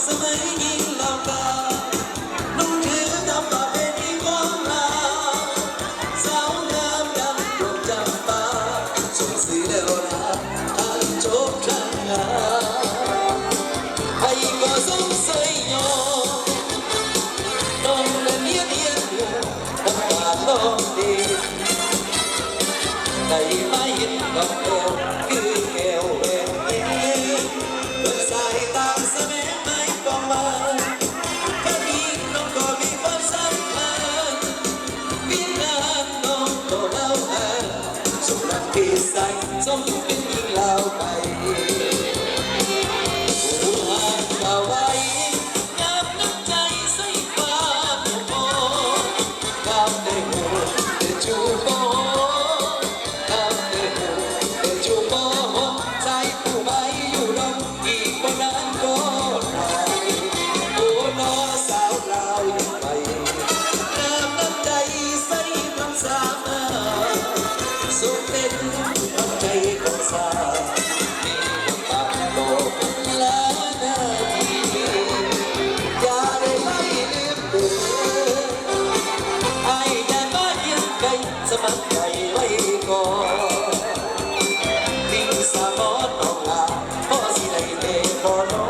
สมัยยิ่งเหล่าตานุ่งถือดำประเพณีของเราสาวงามดำดวงจำปาส่งสีเดวราท่านโจบข้างงาให้ก็สงสัยโยน้องนั้นเนียนอยู่ทำงานน้องดีได้มาเห็นกับแก้วคือแก้วแหวนเอ๋เมื่อสายตาเสน่ห์ไม่ต้องมาแค่นี้น้องก็มีความสำคัญวิญญาณน้องก็เล่าหาสมรักที่ใส่สมเป็นหญิงเล่าไปผู้หาเอาไว้งามน้ำใจใส่ฟ้าผู้โบงามได้หูได้จูบสุดเป็นหัวใจของสาวมีปากโตและนาทีอย่าได้ไม่ลืมเดือไอ้แดนบ้านยังไกลสมัครใจไว้ก่อนทิ้งสามอนออกลาพ่อสิได้เตะพอน้อ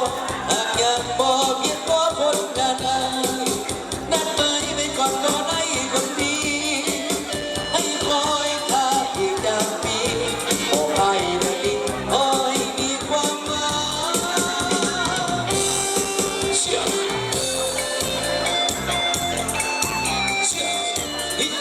งหากยังบ่เพียงพอคนงานนั่นไม่ไปก่อนก็ได้คนดีให้คอยอีกอย่างปีโอ้ไอ้เด็กดิโอ้ยมีความหวังเชื่อเชื่อฮิต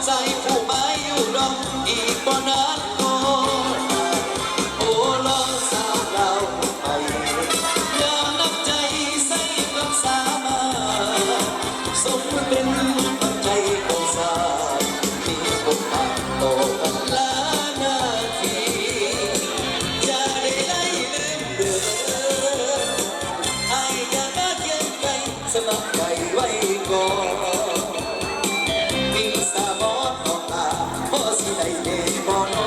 ใจผู้หมายอยู่รออีกบ่นานก็โอ้ลองสาวเราไปยามน้ำใจใส่กับสามาสมเป็นหัวใจของสาวมีบทบาทโตกันลานาทีอย่าได้ได้ลืมเดือไอ้อย่ามาเทียนไกลสมัครใจไว้ก่อนพ่อสิได้เดบ่น้อ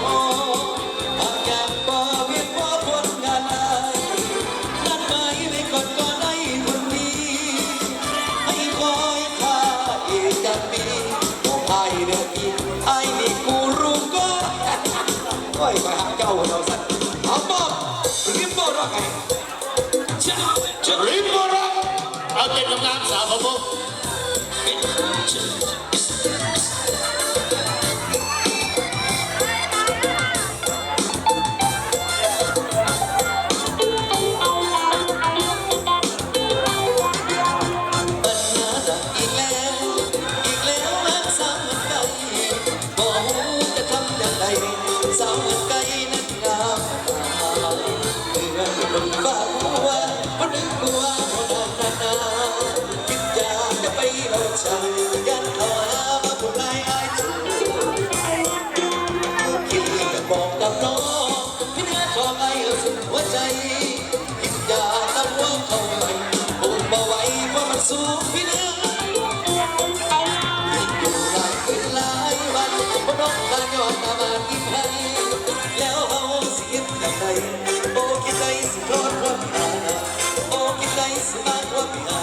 งหากอยากบ่เวียนบ่พ้นงานใดนั่นหมายไว้ก่อนก็ได้คนดีให้คอยท่าอีกจักปีโอ้ไอ้เด้อพี่ไอ้นี่กูรู้ก็โอ้ยไปหาเจ้าเราสักเอาบ่ริมบ่รักไงจะริมบ่รักเอาเต้นงามสาวของผมสาวเงินไกลนั้นงามเพื่อนคนบ้าหัวคนนึกกลัวคนนาคิดอยากจะไปเอาใจยันเขาหามาคนไอ้จูคิดจะบอกกับน้องพี่เนื้อชอบไอ้สุดหัวใจคิดอยากตะวัวเข้าไปผมบ่ไหวเพราะมันสูงพี่เนื้ออยู่หลายคืนหลายวันเพราะน้องการย้อนตามากินให้แล้วเอาเสียงอย่างไรโอ้คิดใจสิรอดความหาโอ้คิดใจสิมาความหา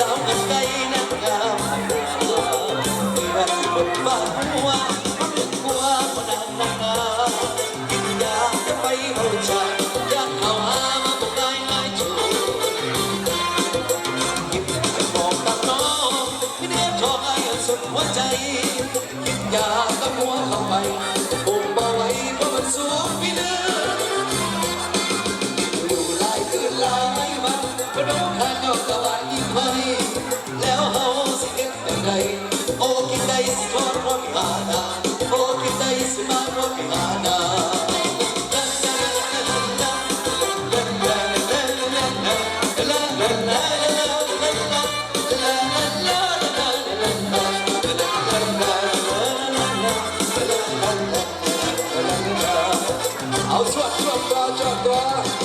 สาวเงินไกลนักงามเพื่อนบนบ้านหัวคนนึกกลัวคนนั้นนาคิดอยากจะไปเอาใจอยากเข้าหามาบอกได้ง่ายจูคิดจะบอกกับน้ หัวใจคิดอยากกับหัวเข้าไปปุ่มบ่ไหวเพราะมันสูงพี่เนื้ออยู่หลายคืนหลายวันพน้องข้าเจ้าตะวันยิ้มให้แล้วเฮาสิเก็บอย่างไรโอ้กินได้สิทอดรถหาดาโอ้กินได้สิมารถหาดาเอาชวดตัว